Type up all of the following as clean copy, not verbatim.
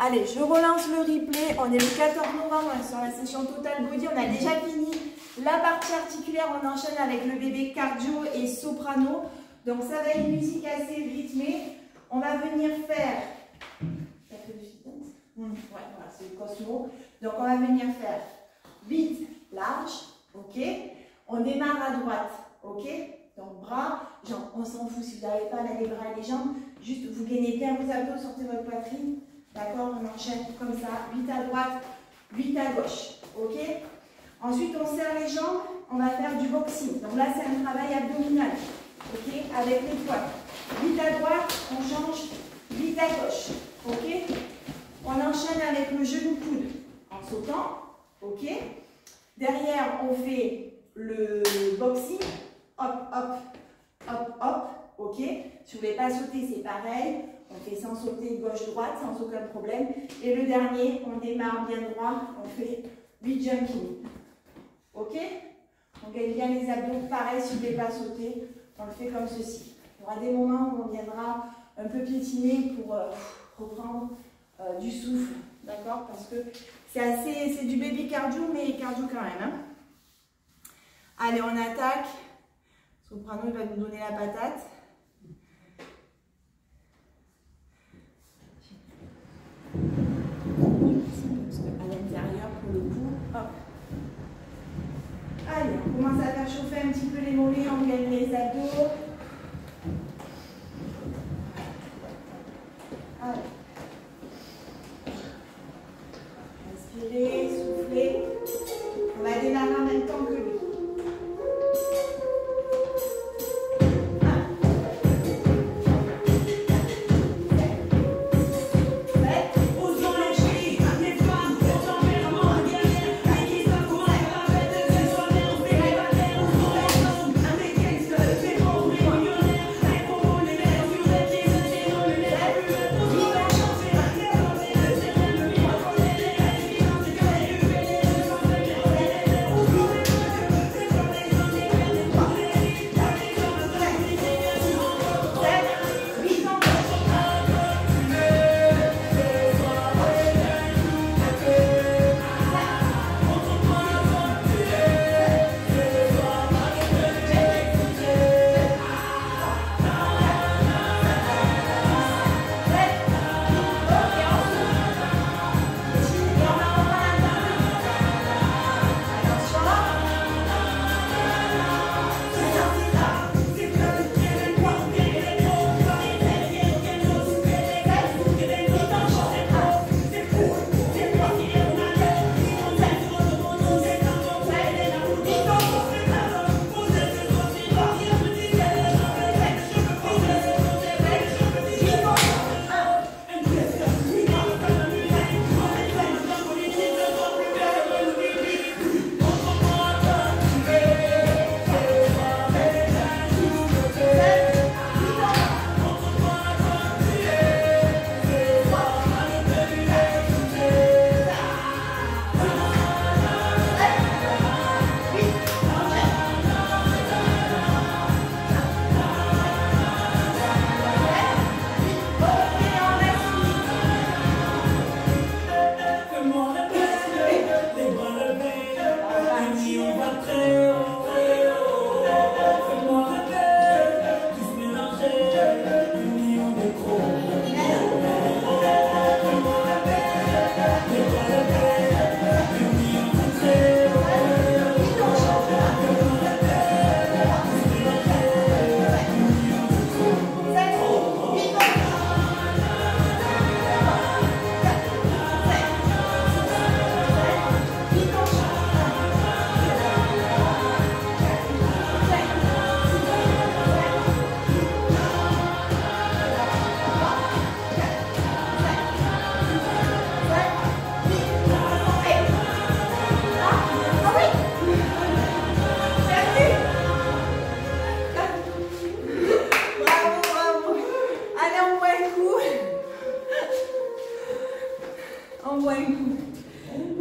Allez, je relance le replay. On est le 14 novembre sur la session Total Body. On a déjà fini la partie articulaire. On enchaîne avec le bébé cardio et soprano. Donc, ça va être une musique assez rythmée. On va venir faire... Ouais, voilà, c'est le Cosmo. Donc, on va venir faire vite, large, ok. On démarre à droite, ok. Donc, bras, jambes, on s'en fout si vous n'arrivez pas à les bras et les jambes. Juste, vous gainez bien vos abdos, sortez votre poitrine. D'accord, on enchaîne comme ça, 8 à droite, 8 à gauche, ok. Ensuite, on serre les jambes, on va faire du boxing. Donc là, c'est un travail abdominal, ok, avec les poids. 8 à droite, on change, 8 à gauche, ok. On enchaîne avec le genou-coude en sautant, ok. Derrière, on fait le boxing, hop, hop, hop, hop, ok. Si vous ne voulez pas sauter, c'est pareil. On fait sans sauter gauche-droite, sans aucun problème. Et le dernier, on démarre bien droit, on fait 8 jumping. Ok? On gagne bien les abdos. Pareil, si vous ne voulez pas sauter, on le fait comme ceci. Il y aura des moments où on viendra un peu piétiner pour reprendre du souffle. D'accord? Parce que c'est du baby cardio, mais cardio quand même. Hein? Allez, on attaque. Soprano, il va nous donner la patate. À l'intérieur pour le coup, hop. Allez, on commence à faire chauffer un petit peu les mollets, on gagne les abdos. Allez. Inspirez, soufflez. On va démarrer en même temps que lui.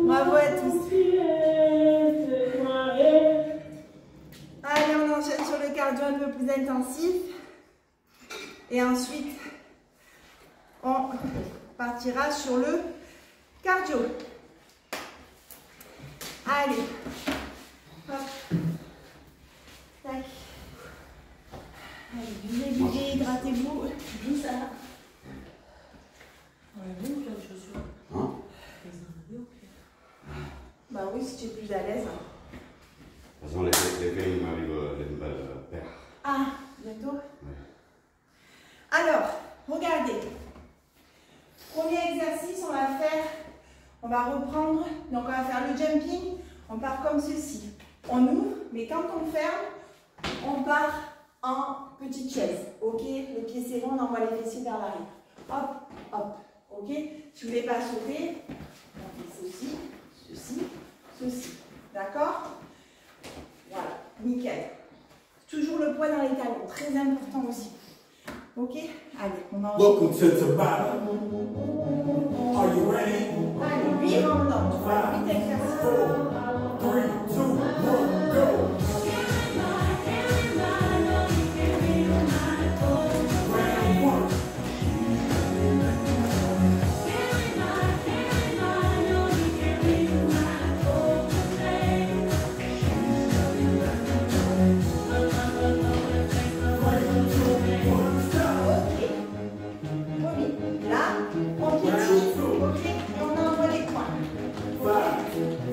Bravo à tous. Allez, on enchaîne sur le cardio un peu plus intensif. Et ensuite, on partira sur le cardio. Allez. Hop. Tac. Allez, buvez, hydratez-vous. D'où ça va? Hein? Bah oui, si tu es plus à l'aise. De toute façon, les veines, il m'arrive perdre. Ah, bientôt? Oui. Alors, regardez. Premier exercice, on va faire, on va reprendre, donc on va faire le jumping, on part comme ceci. On ouvre, mais quand on ferme, on part en petite chaise, ok? Les pieds serrés, on envoie les fessiers vers l'arrière. Hop, hop, ok? Si vous ne voulez pas sauter, on fait ceci, ceci, ceci, d'accord? Voilà, nickel. Toujours le poids dans les talons, très important aussi. Ok? Allez, on va Welcome to Tabata. Are you ready? Allez, 8 rounds down. 8 exercices. 4, 3, 2, 1, go! Là, on piétine, ok, et on envoie les points. Ok?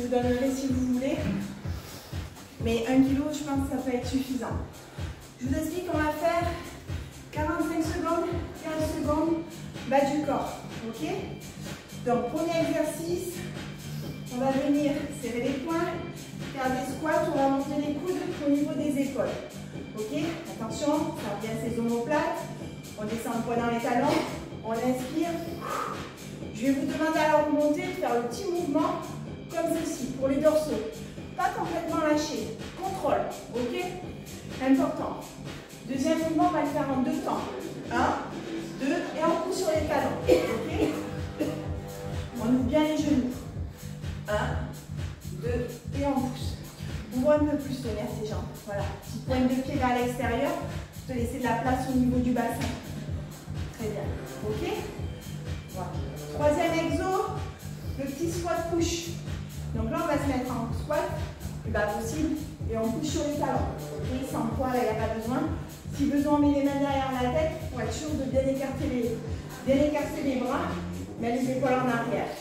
vous donnerai si vous voulez. Mais 1 kg, je pense que ça peut être suffisant. Je vous explique qu'on va faire 45 secondes, 15 secondes, bas du corps. Ok? Donc, premier exercice, on va venir serrer les poings, faire des squats, on va monter les coudes au niveau des épaules. Ok? Attention, faire bien ses omoplates. On descend le poids dans les talons, on inspire. Je vais vous demander à la remontée de faire le petit mouvement comme ceci pour les dorsaux. Pas complètement lâché. Contrôle. Ok? Important. Deuxième mouvement, on va le faire en 2 temps. 1, 2 et on pousse sur les talons. Ok? On ouvre bien les genoux. 1, 2 et on pousse. Ouvre un peu plus tonnerre tes jambes. Voilà. Petite pointe de pied vers l'extérieur. Te laisser de la place au niveau du bassin. Très bien. Ok? Voilà. Troisième exo, le petit squat push. Donc là, on va se mettre en squat, le bas possible, et on pousse sur les talons. Okay? Sans poids, là, il n'y a pas besoin. Si besoin, on met les mains derrière la tête pour être sûr de bien écarter les bras, mais les épaules en arrière.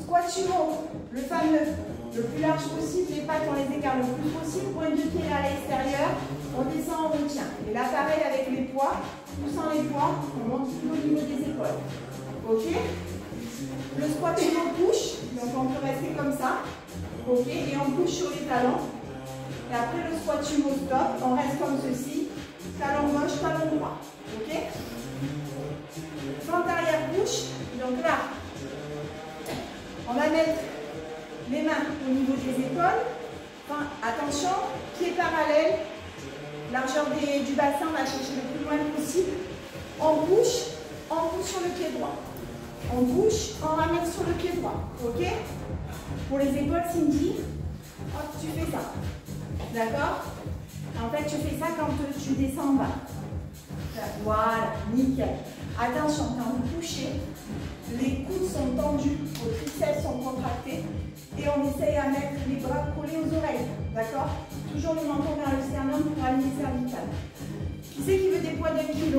Squat sumo, le fameux, le plus large possible, les pattes, on les écarte le plus possible, pointe de pied à l'extérieur, on descend, on retient. Et là, pareil avec les poids, poussant les poids, on monte tout au niveau des épaules. Ok? Le squat sumo push, donc on peut rester comme ça. Ok? Et on push sur les talons. Et après le squat sumo stop, on reste comme ceci. Talon gauche, talon droit. Ok? Fente arrière push. Donc là, on va mettre les mains au niveau des épaules. Enfin, attention, pieds parallèles. Largeur du bassin, on va chercher le plus loin possible. On push sur le pied droit. On bouge, on ramène sur le pied droit. Ok? Pour les épaules, Cindy, hop, tu fais ça. D'accord? En fait, tu fais ça quand tu descends en bas. Voilà, nickel. Attention, quand vous couchez, les coudes sont tendus, vos triceps sont contractés et on essaye à mettre les bras collés aux oreilles. D'accord? Toujours le menton vers le sternum pour aligner le cervical. Qui c'est qui veut des poids d'1 kg?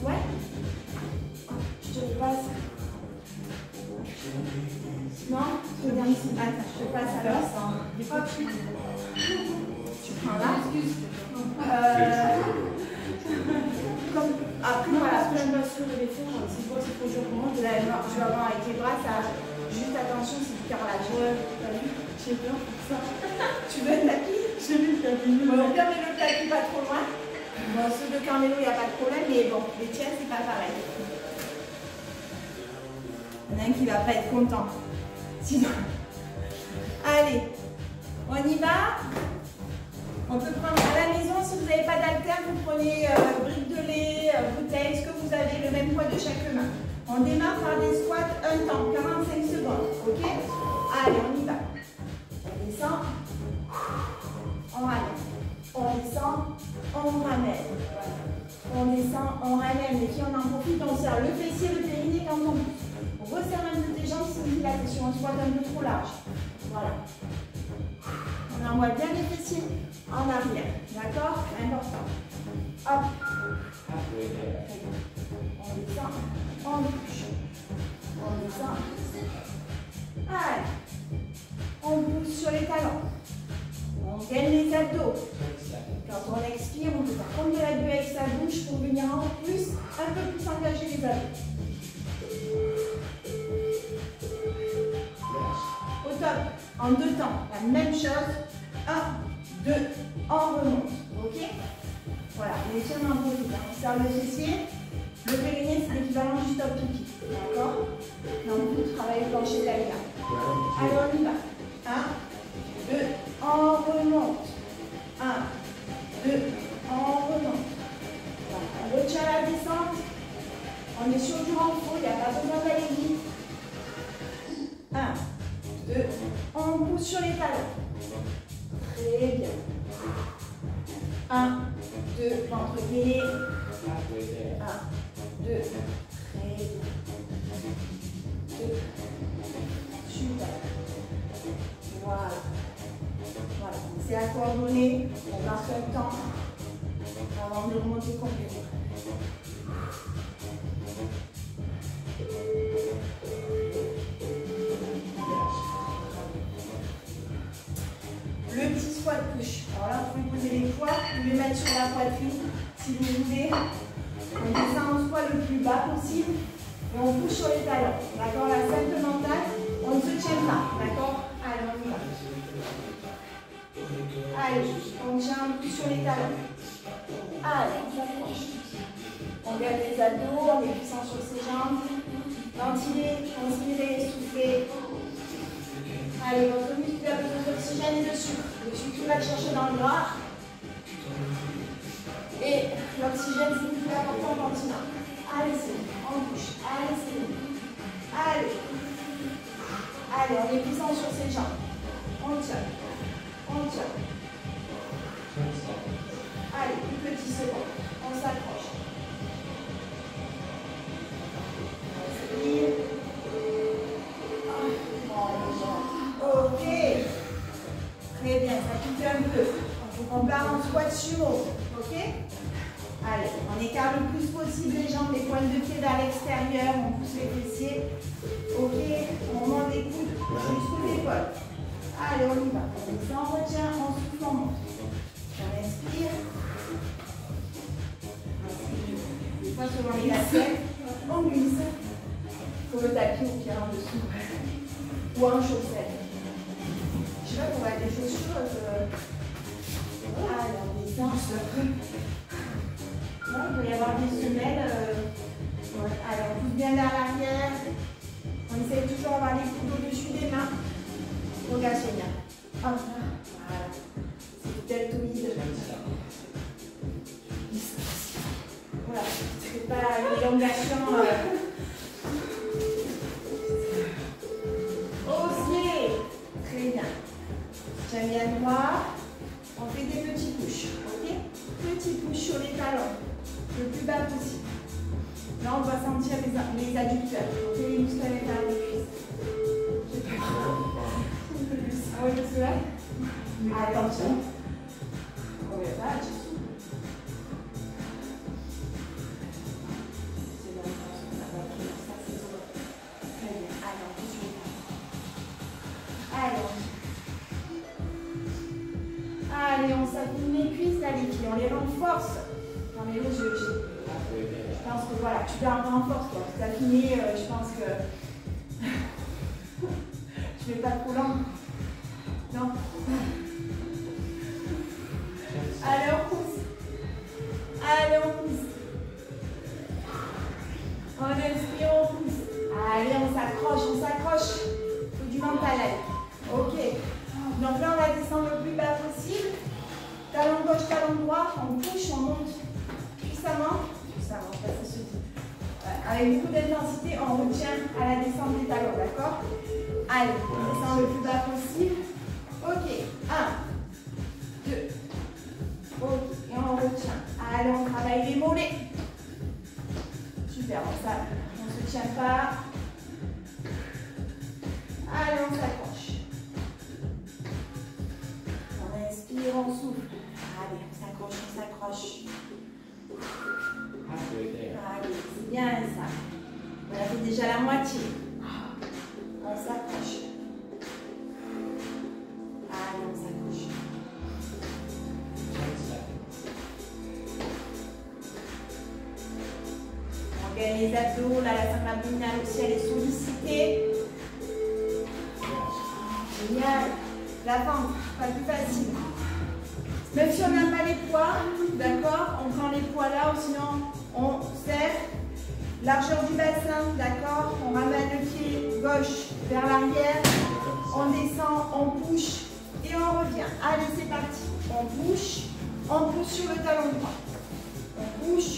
Ouais? Je te passe. Non? Je viens ici. Attends, je te passe alors. Hop. Tu prends là. Après, voilà, ce que je m'assure de les faire, c'est quoi, c'est trop dur pour moi. Je vais avoir avec les bras, ça. Juste attention, c'est du carrelage. Ouais, t'as vu? J'ai peur pour ça. Tu veux le tapis? Je veux le tapis. Bon, on permet le tapis pas trop loin. Bon, ceux de Carmelo, il n'y a pas de problème, mais bon, les tiens, c'est pas pareil. Il y en a un qui ne va pas être content. Sinon. Allez, on y va. On peut prendre à la maison, si vous n'avez pas d'haltère, vous prenez brique de lait, bouteille, ce que vous avez, le même poids de chaque main. On démarre par des squats, un temps, 45 secondes. Ok? Allez, on y va. On descend. On ramène. On descend. On ramène. On descend, on ramène. Et puis on en profite, on serre le fessier, le périnée quand on pousse. On resserre un peu tes jambes si vous êtes sur un squat un peu trop large. Voilà. On envoie bien les fessiers en arrière. D'accord? Important. Hop. On descend. On bouge. On descend. Allez. On pousse sur les talons. On gagne les abdos. Quand on expire, on peut prendre de la buée avec sa bouche pour venir en plus, un peu plus engager les abdos. Au top, en 2 temps, la même chose. 1, 2, on remonte. Ok? Voilà, les tiens en profite. On serre le fessier. Le périnée, c'est l'équivalent du stop pipi. D'accord? Donc, vous travaillez le plancher italien. Allez, on y va. 1, 2, on remonte. 1, 2, on remonte. Voilà. On retient la descente. On est sur du renfort, il n'y a pas besoin d'aller vite. 1, 2, on pousse sur les talons. Très bien. 1, 2, ventre gainé. 1, 2, très bien. 2, super. Voilà. Voilà, c'est à coordonner, on marque un temps avant de remonter complètement. le petit squat push. Alors là, vous pouvez poser les poids, vous les mettre sur la poitrine si vous voulez. On descend en squat le plus bas possible et on pousse sur les talons. D'accord? La simple mentale, on ne se tient pas. D'accord? Allez, on y va. Allez, on tient un peu sur les talons. Allez, on s'approche. On garde les abdos, on est puissant sur ses jambes. Ventilez, inspirez, soufflez. Allez, votre muscle a besoin d'oxygène et de sucre. Le sucre va le chercher dans le bras. Et l'oxygène, c'est le plus important quand il a. Allez, c'est bon. On bouge. Allez, c'est bon. Allez. Allez, on est puissant sur ses jambes. On tient. On tient. Allez, une petite seconde. On s'accroche. On respire. Ok. Très bien, ça pique un peu. On part en squat sumo. Ok? Allez, on écarte le plus possible les jambes, les pointes de pied vers l'extérieur. On pousse les fessiers. Ok? On monte les coudes jusqu'aux épaules. Allez, on y va. On descend, on retient, on souffle, on monte. On inspire. Des fois, selon les assiettes, on glisse. Sur le tapis ou bien en dessous. Ou en chaussettes. Je sais pas qu'on va des chaussures. Allez, on descend. Là, il peut y avoir des semelles. Allez, on pousse bien vers l'arrière. On essaie toujours d'avoir les coudes au-dessus des mains. Regarde, Sonia. Hop, voilà. C'est deltoïde. Voilà, c'est pas une élongation. Haussier. Très bien. Tiens bien droit. On fait des petits push. Ok? Petits push sur les talons. Le plus bas possible. Là, on va sentir les adducteurs. On fait les muscles à l'intérieur des cuisses. Ah oui, parce que là, attention. On va pas, attention. C'est bon, ça va bien. Ça, c'est bon. Très bien. Allez, on pousse les talons. Allez, allez, on s'affine les cuisses, là, les pieds. On les renforce. Non, mais là, je pense que voilà, tu dois en renforce, quoi. T'affiner, je pense que. Je vais pas trop lent. Non. Allez, on pousse. Allez, on pousse. On inspire, on pousse. Allez, on s'accroche, on s'accroche. Il faut du mental, allez. Ok. Donc là, on va descendre le plus bas possible. Talon gauche, talon droit. On push, on monte puissamment. Puissamment, ça se dit. Avec beaucoup d'intensité, on retient à la descente des talons, d'accord? Allez, on descend le plus bas possible. Ok, 1, 2, ok, et on retient. Allez, on travaille les mollets. Super, on ne se tient pas. Allez, on s'accroche. On inspire, on souffle. Allez, on s'accroche, on s'accroche. Allez, c'est bien ça. On a fait déjà la moitié. On s'accroche. Allez, on s'accroche. On gagne les abdos. Là, la cingle abdominale aussi, elle est sollicitée. Génial. La pente, pas plus facile. Même si on n'a pas les poids, d'accord, on prend les poids là, ou sinon on serre. Largeur du bassin, d'accord, on ramène le pied gauche vers l'arrière, on descend, on push et on revient. Allez, c'est parti. On push sur le talon droit. On push,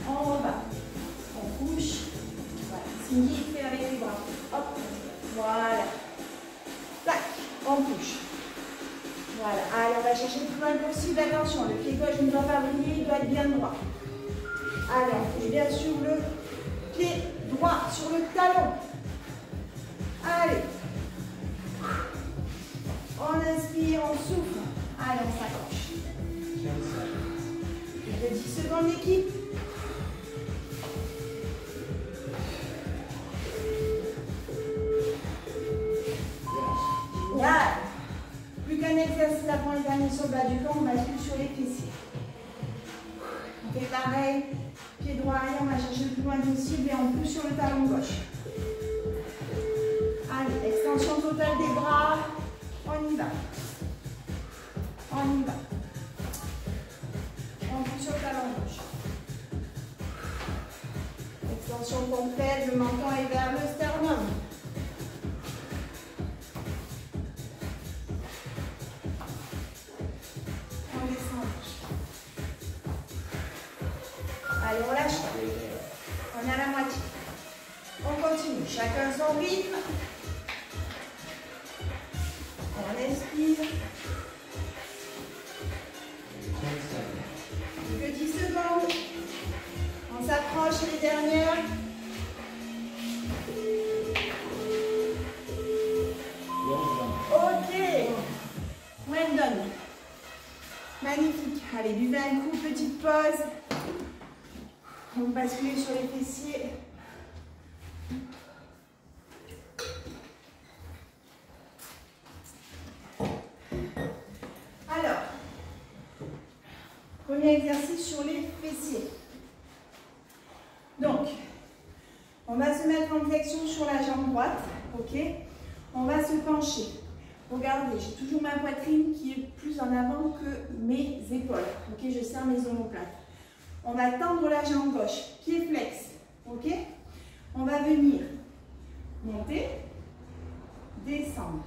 on rebat. On push. Voilà, Cindy fait avec les bras. Hop, voilà. Tac, on push. Voilà, allez, on va chercher le plus loin possible. Attention, le pied gauche ne doit pas briller, il doit être bien droit. Allez, on pousse bien sur le pied droit, sur le talon. Allez. On inspire, on souffle. Allez, on s'accroche. 10 secondes d'équipe. Génial. Plus qu'un exercice à prendre bas du corps, on bascule sur les fessiers. On fait pareil, pied droit arrière, on va chercher le plus loin possible et on pousse sur le talon gauche. Allez, extension totale des bras, on y va. On y va. On pousse sur le talon gauche. Extension complète, le menton est vers le sternum. On descend. Allez, on lâche. On est à la moitié. On continue. Chacun son rythme. On inspire. Une petite seconde. On s'approche les dernières. Ok. Well done. Magnifique. Allez, buvez un coup, petite pause. On bascule sur les fessiers. Alors, premier exercice sur les fessiers. Donc, on va se mettre en flexion sur la jambe droite, ok? On va se pencher. Regardez, j'ai toujours ma poitrine qui est plus en avant que mes épaules, ok? Je serre mes omoplates. On va tendre la jambe gauche, pied flex, ok? On va venir monter, descendre,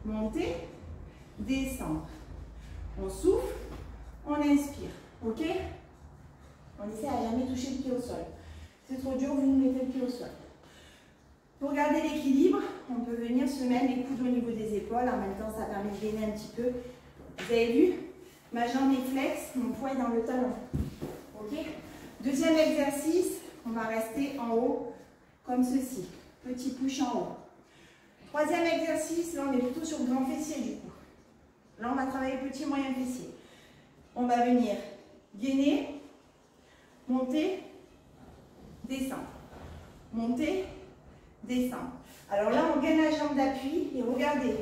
monter, descendre. On souffle, on inspire, ok? On essaie à jamais toucher le pied au sol. C'est trop dur, vous mettez le pied au sol. Pour garder l'équilibre, on peut venir se mettre les coudes au niveau des épaules. En même temps, ça permet de gainer un petit peu. Vous avez vu? Ma jambe est flex, mon poids est dans le talon. Ok? Deuxième exercice, on va rester en haut comme ceci. Petit push en haut. Troisième exercice, là on est plutôt sur le grand fessier du coup. Là on va travailler petit et moyen fessier. On va venir gainer, monter, descendre. Monter, descendre. Alors là on gaine la jambe d'appui et regardez,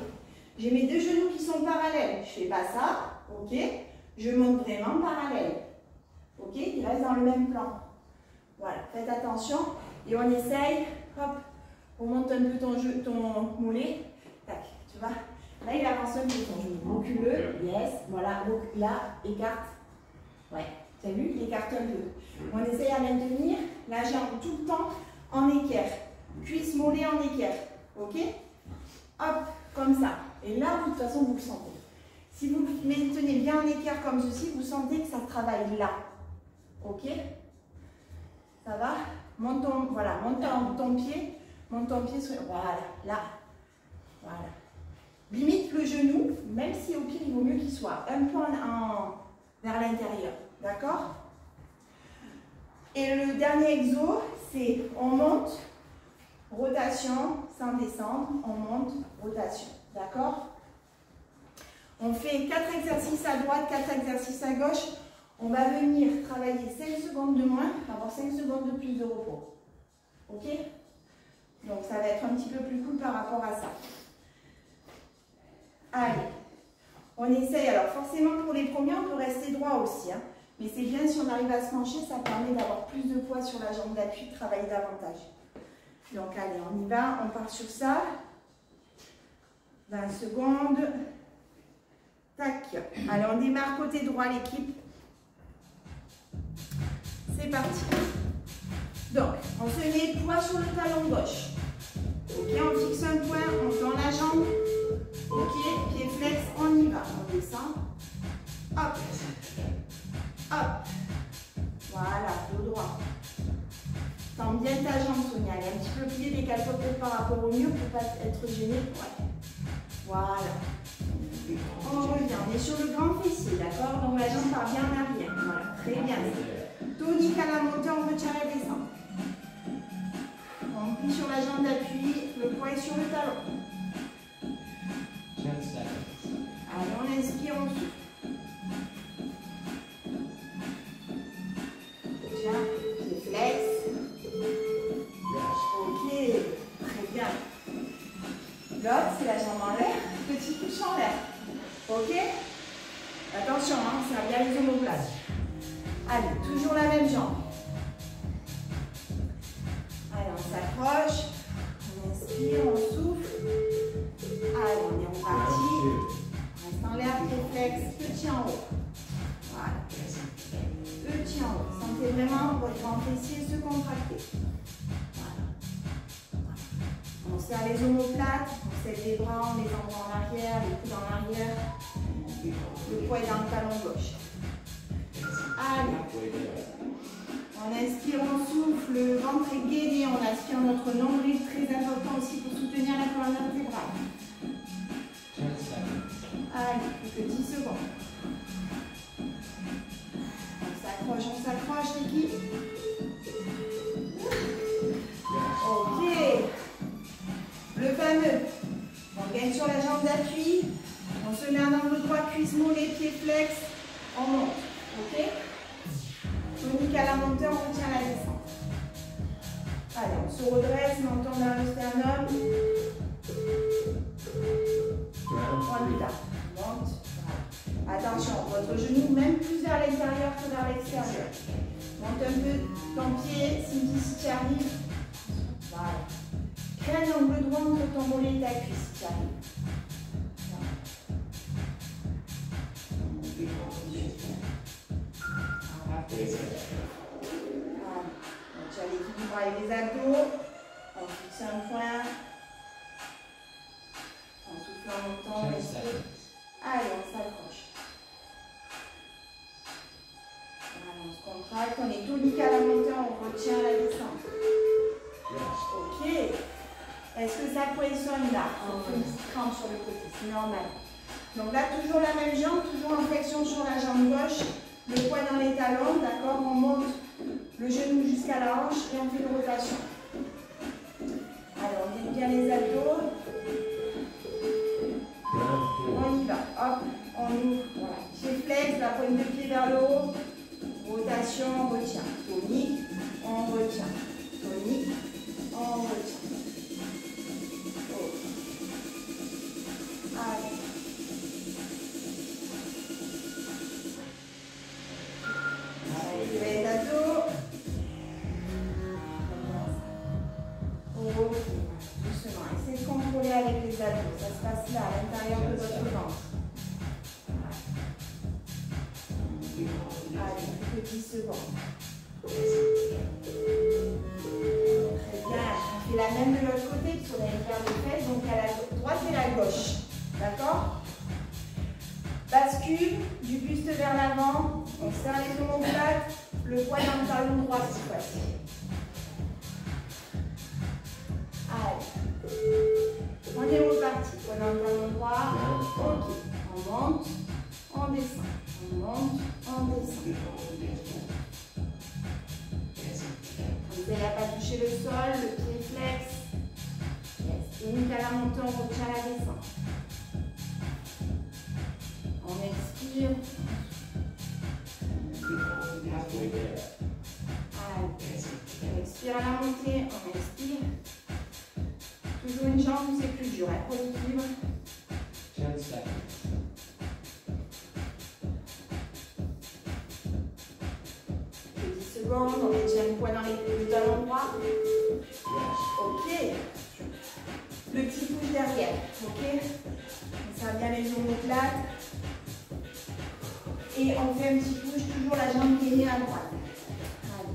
j'ai mes deux genoux qui sont parallèles. Je ne fais pas ça, ok? Je monte vraiment parallèle. Ok, il reste dans le même plan. Voilà, faites attention. Et on essaye, hop, on monte un peu ton mollet. Tac, tu vois. Là, il avance un peu ton genou. Recule-le, yes. Voilà, là, écarte. Ouais, tu as vu, il écarte un peu. On essaye à maintenir la jambe tout le temps en équerre. Cuisse, mollet en équerre. Ok? Hop, comme ça. Et là, de toute façon, vous le sentez. Si vous maintenez bien en équerre comme ceci, vous sentez que ça travaille là. Ok? Ça va? Monte ton pied. Monte ton pied sur... Voilà, là. Voilà. Limite le genou, même si au pire, il vaut mieux qu'il soit un peu vers l'intérieur. D'accord? Et le dernier exo, c'est on monte, rotation, sans descendre, on monte, rotation. D'accord? On fait 4 exercices à droite, 4 exercices à gauche. On va venir travailler 5 secondes de moins, avoir 5 secondes de plus de repos. Ok? Donc ça va être un petit peu plus cool par rapport à ça. Allez, on essaye. Alors forcément pour les premiers, on peut rester droit aussi. Hein. Mais c'est bien si on arrive à se pencher, ça permet d'avoir plus de poids sur la jambe d'appui, de travailler davantage. Donc allez, on y va, on part sur ça. 20 secondes. Tac. Allez, on démarre côté droit l'équipe. C'est parti. Donc, on se met poids sur le talon gauche. Ok, on fixe un point, on tend la jambe. Ok, pied flex, on y va. On descend. Hop. Hop. Voilà, dos droit. Tends bien ta jambe, Sonia. Elle est un petit peu pliée, décale-toi peut-être par rapport au mur pour ne pas être gêné. Ouais. Voilà. On revient. On est sur le grand fessier, d'accord? Donc la jambe part bien en arrière. Voilà, très bien. Tonique à la montée, on retient la descente. On plie sur la jambe d'appui, le poids est sur le talon. Allez, on inspire, on souffle. Tiens, pied flex. Ok, très bien. L'autre, c'est la jambe en l'air, petit touche en l'air. Ok? Attention, hein, ça va bien les omoplates. Allez, toujours la même jambe. Allez, on s'accroche. On inspire, on souffle. Allez, on est reparti. On reste en l'air, réflexe, petit en haut. Voilà. Petit en haut. Sentez vraiment votre grand fessier se contracter. Voilà. On serre les omoplates, on serre les bras, on les envoie en arrière, les coudes en arrière. Le poids est dans le talon gauche. Allez. On inspire, on souffle, le ventre est gainé, on aspire notre nombril, très important aussi pour soutenir la colonne vertébrale. Allez, plus que 10 secondes. On s'accroche l'équipe. Ok. Le fameux. On gagne sur la jambe d'appui. On se met en angle droit, cuisse mollée, pieds flex. On monte. Ok. Tonique à la montée, on retient la descente. Allez, on se redresse, menton vers le sternum. On y va. Monte. Voilà. Attention, votre genou même plus vers l'intérieur que vers l'extérieur. Monte un peu ton pied, Cindy, si tu arrives. Voilà. Crée un angle droit entre ton mollet et ta cuisse si tu arrives. Donc, tu as l'équilibre avec les abdos. On fixe un point. On souffle en montant. Allez, on s'accroche. Voilà, on se contracte. On est tonique à la montée. On retient la descente. Ok. Est-ce que ça poinçonne là? On fait une petite crampe sur le côté. C'est normal. Donc là, toujours la même jambe. Toujours en flexion sur la jambe gauche. Le poids dans les talons, d'accord? On monte le genou jusqu'à la hanche et on fait une rotation. Alors, on met bien les abdos. On y va. Hop, on ouvre. Voilà. Pied flex, la pointe de pied vers le haut. Rotation, on retient. Tonique, on retient. Tonique, on retient. Oh. Allez. Les abdos. Ok, doucement. Essayez de contrôler avec les abdos. Ça se passe là, à l'intérieur de votre ventre. Allez, plus que 10 secondes. Très bien. On fait la même de l'autre côté, puisqu'on a une paire de fesses, donc à la droite et la gauche. D'accord? Bascule du buste vers l'avant. On serre les omoplates. Le poids dans le talon droit cette fois-ci. Allez. On est reparti. Poids dans le talon droit. Ok. On monte. On descend. On monte. On descend. On essaie à pas toucher le sol. Le pied flex. Yes. Tonique à la montée. On retient la descente. On expire. On expire à la montée, on expire. Toujours une jambe où c'est plus dur, hein, pour l'équilibre. 10 secondes, on maintient le poids dans le talon droit. Ok. Le petit pouce derrière, ok. Ça va bien les omoplates. Et on fait un petit push, toujours la jambe gainée à droite. Allez.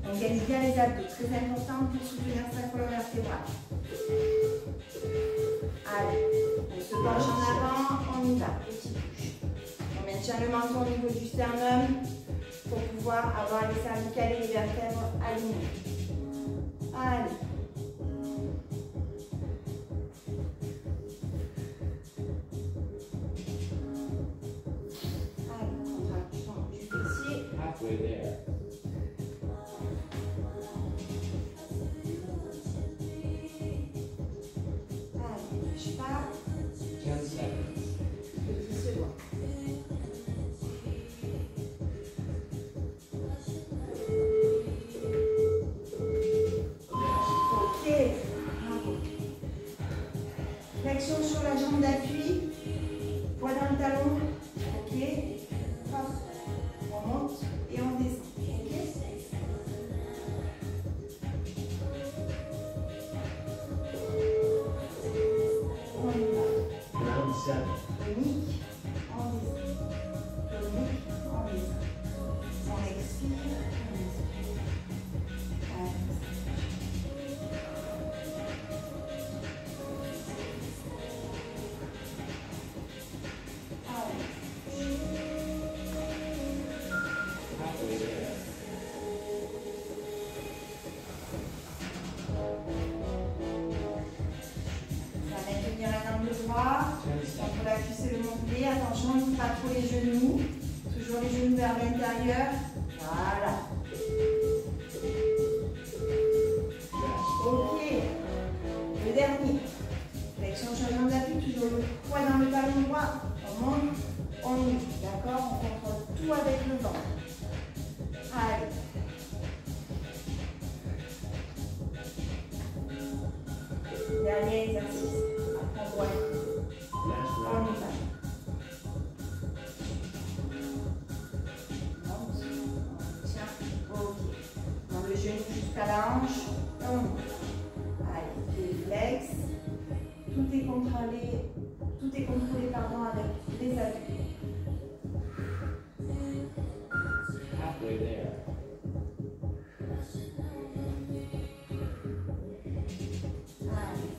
On gagne bien les abdos, très important pour soutenir sa colonne vertébrale. Allez, on se penche en avant, on y va, petit push. On maintient le menton au niveau du sternum pour pouvoir avoir les cervicales et les vertèbres alignées. Allez. Flexion sur la jambe d'appui, poids dans le talon, ok. pas trop les genoux. Toujours les genoux vers l'intérieur. Voilà. Ok. Le dernier. Flexion changement d'appui, toujours le poids dans le ballon droit. On monte, on ouvre. D'accord? On contrôle tout avec le vent. Allez. Dernier exercice. Après, on y va. Le genou jusqu'à la hanche. Allez, les flex. Tout est contrôlé pardon, avec les appuis. Halfway there. Allez.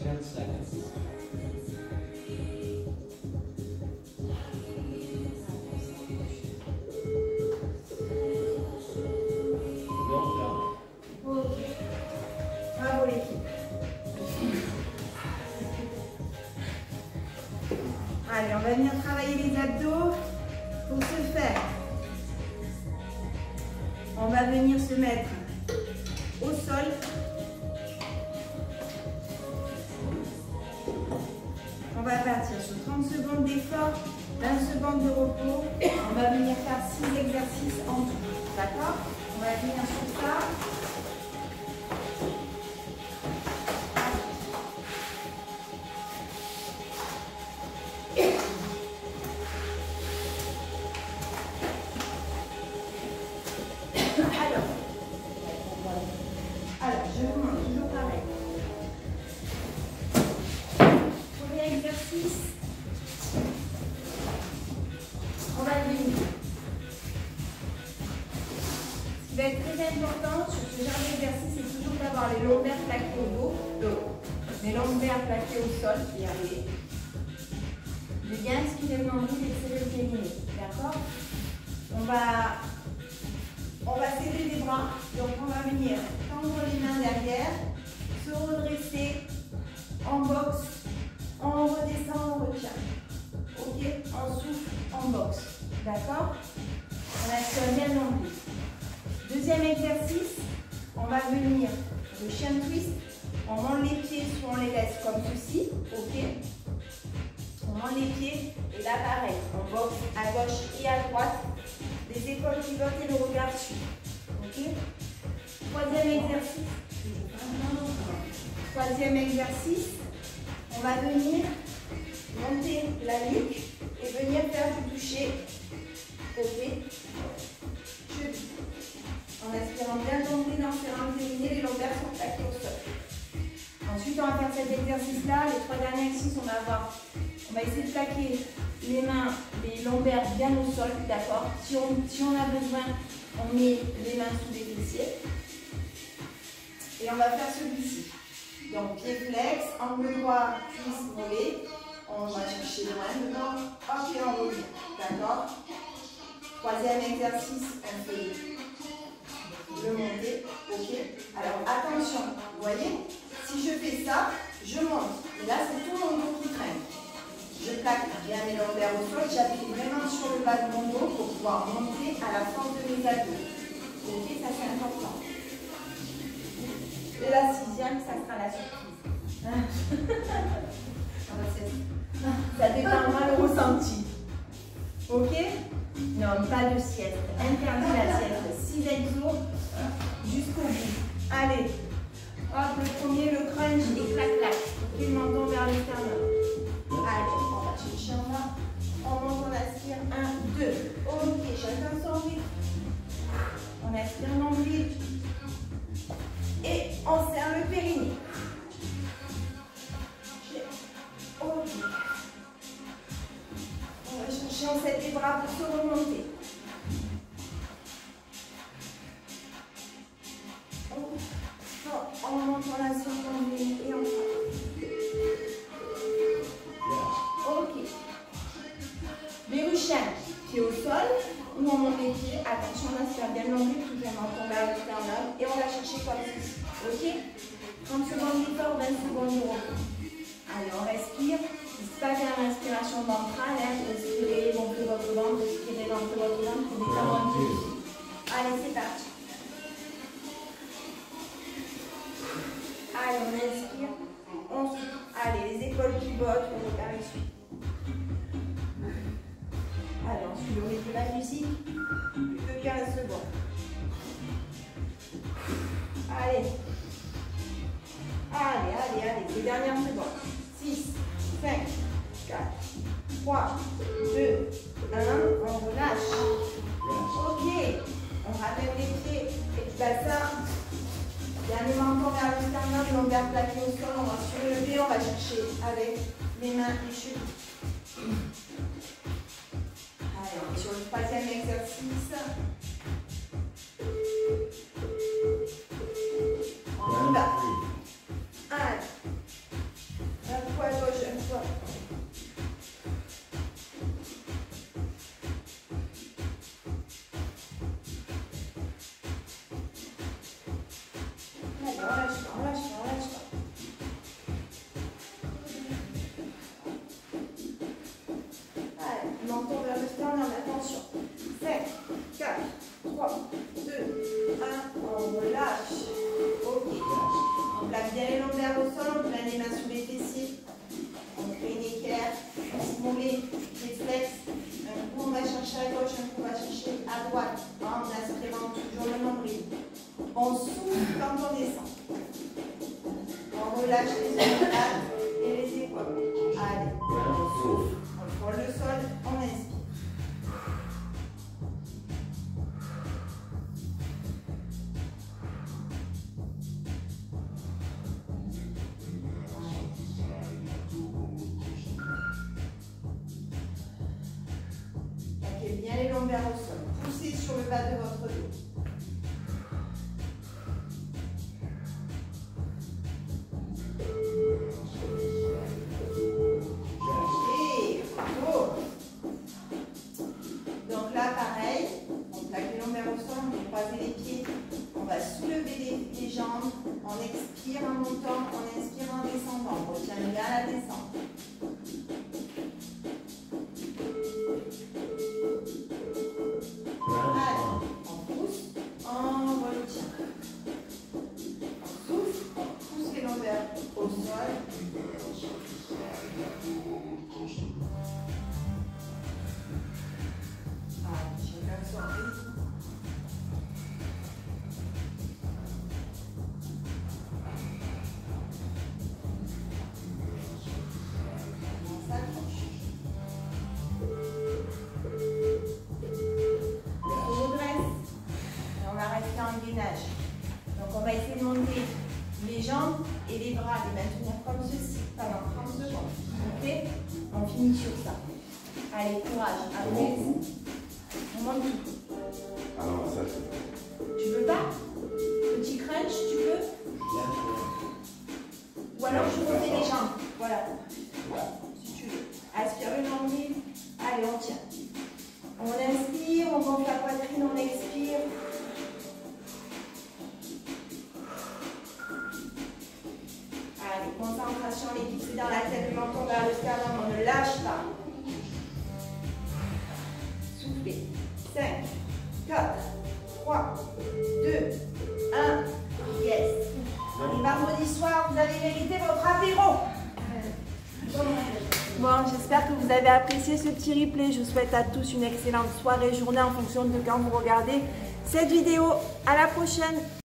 10 seconds. Ok. Bravo l'équipe. Allez, on va venir travailler les abdos. Pour ce faire, on va venir se mettre au sol. On va partir sur 30 secondes d'effort, 20 secondes de repos. On va venir faire 6 exercices en tout. D'accord? On va venir sur ça. Alors, je vous montre toujours pareil. Premier exercice. On va venir. Ce qui va être très important sur ce genre d'exercice, c'est toujours d'avoir les lombaires plaqués au dos. Les lombaires plaqués au sol, et arriver. De bien inspirer le nombril et serrer le périnée. D'accord? On va serrer les bras. Donc on va venir tendre les mains derrière, se redresser en boxe. On redescend, on retient. Ok? On souffle, on boxe. D'accord? On aspire bien le nombril. Deuxième exercice, on va venir le chien twist. On monte les pieds, soit on les laisse comme ceci. Ok? On monte les pieds et là pareil, on boxe à gauche et à droite. Les épaules pivotent et le regard suit. Ok? Troisième exercice, on va venir monter la nuque et venir faire du toucher. Ok? Cheville. En aspirant bien le nombril, en serrant le périnée, les lombaires sont plaqués au sol. Ensuite, on va faire cet exercice-là. Les 3 derniers exercices, on va essayer de plaquer les mains, les lombaires bien au sol, d'accord? Si on a besoin, on met les mains sous les fessiers. Et on va faire celui-ci. Donc, pied flex, angle droit, cuisse mollet. On va chercher loin dedans. Hop, et on revient. D'accord? Troisième exercice, un peu le monter. Ok? Alors, attention, vous voyez? Si je fais ça, je monte. Et là, c'est tout mon dos qui traîne. Je plaque bien mes lombaires au sol. J'appuie vraiment sur le bas de mon dos pour pouvoir monter à la force de mes abdos. Ok? Ça, c'est important. Et la 6e, ça sera la surprise. Ça dépendra le ressenti. Ok? Non, pas de sieste. Interdit la sieste. 6 exos jusqu'au bout. Allez. Hop, le premier, le crunch et clac-clac. Ok, le menton vers le sternum. Allez, on va chercher en bas. On monte, on aspire. 1, 2. Ok, chacun son rythme. On aspire le nombril. Et on serre le périnée. Ok. On va chercher, on set les bras pour se remonter. On monte, on aspire le nombril et on frappe. Ok. Verrouchage. Pied au sol. Ou on monte les pieds. Attention, on aspire bien le nombril, toujours menton vers le sternum. Et on va chercher comme ceci. Ok? 30 secondes d'effort, 20 secondes de repos. Allez, on respire. pas qu'à l'inspiration ventrale, hein, respirez, gonflez votre ventre, respirez, gonflez votre ventre, détendez un peu. Allez, c'est parti. Allez, on inspire, on souffle. Allez, les épaules qui bottent, on repart ici. Allez, on suit le rythme de la musique, plus de 15 secondes. Allez. Allez, allez, allez, les dernières secondes. 6, 5, 4, 3, 2, 1, on relâche. Ok, on ramène les pieds et le bassin. Dernier menton vers le sternum, lombaire plaqué au sol, on va se relever, on va chercher avec les mains les chevilles. Allez, on est sur le troisième exercice. On y va. Allez. Un coup à gauche, un coup à droite. Allez, on lâche pas, on lâche pas, on lâche pas. Allez, menton vers le sternum, attention. 5, 4, 3, 2, 1, on relâche. Ok. On place bien les lombaires au sol, on place les mains sous les fessiers. On fait une équerre, on stimule les flex. Un coup, on va chercher à gauche, un coup, on va chercher à droite. En aspirant toujours le nombril. On souffle quand on descend. On relâche les omoplates et les épaules. Allez, on souffle, on frôle le sol, on inspire. Plaquez bien les lombaires au sol. Poussez sur le bas de votre dos. Donc là, pareil, on plaque les lombaires au sol, on va croiser les pieds, on va soulever les jambes, on expire en montant, on inspire en descendant, on retient bien la descente. Allez, on pousse, on retient. On souffle, on pousse les lombaires au sol. Chacun son rythme. On s'accroche. On se redresse. Et on va rester en gainage. Donc on va essayer de monter les jambes et les bras, les maintenir comme ceci pendant 30 secondes. Ok? On finit sur ça. Allez, courage. Après, on monte tout. Alors, ça, Tu veux pas? Petit crunch, tu veux? Ou alors je refais les jambes. Voilà. Si tu veux. Aspire le nombril. Allez, on tient. On inspire, on gonfle la poitrine, on expire. Allez, concentration, les pieds dans la tête, le menton vers le sternum, on ne lâche pas. Soufflez. 5, 4, 3, 2, 1. Yes. On est vendredi soir, vous avez mérité votre apéro. Bon, j'espère que vous avez apprécié ce petit replay. Je vous souhaite à tous une excellente soirée, journée en fonction de quand vous regardez cette vidéo. À la prochaine.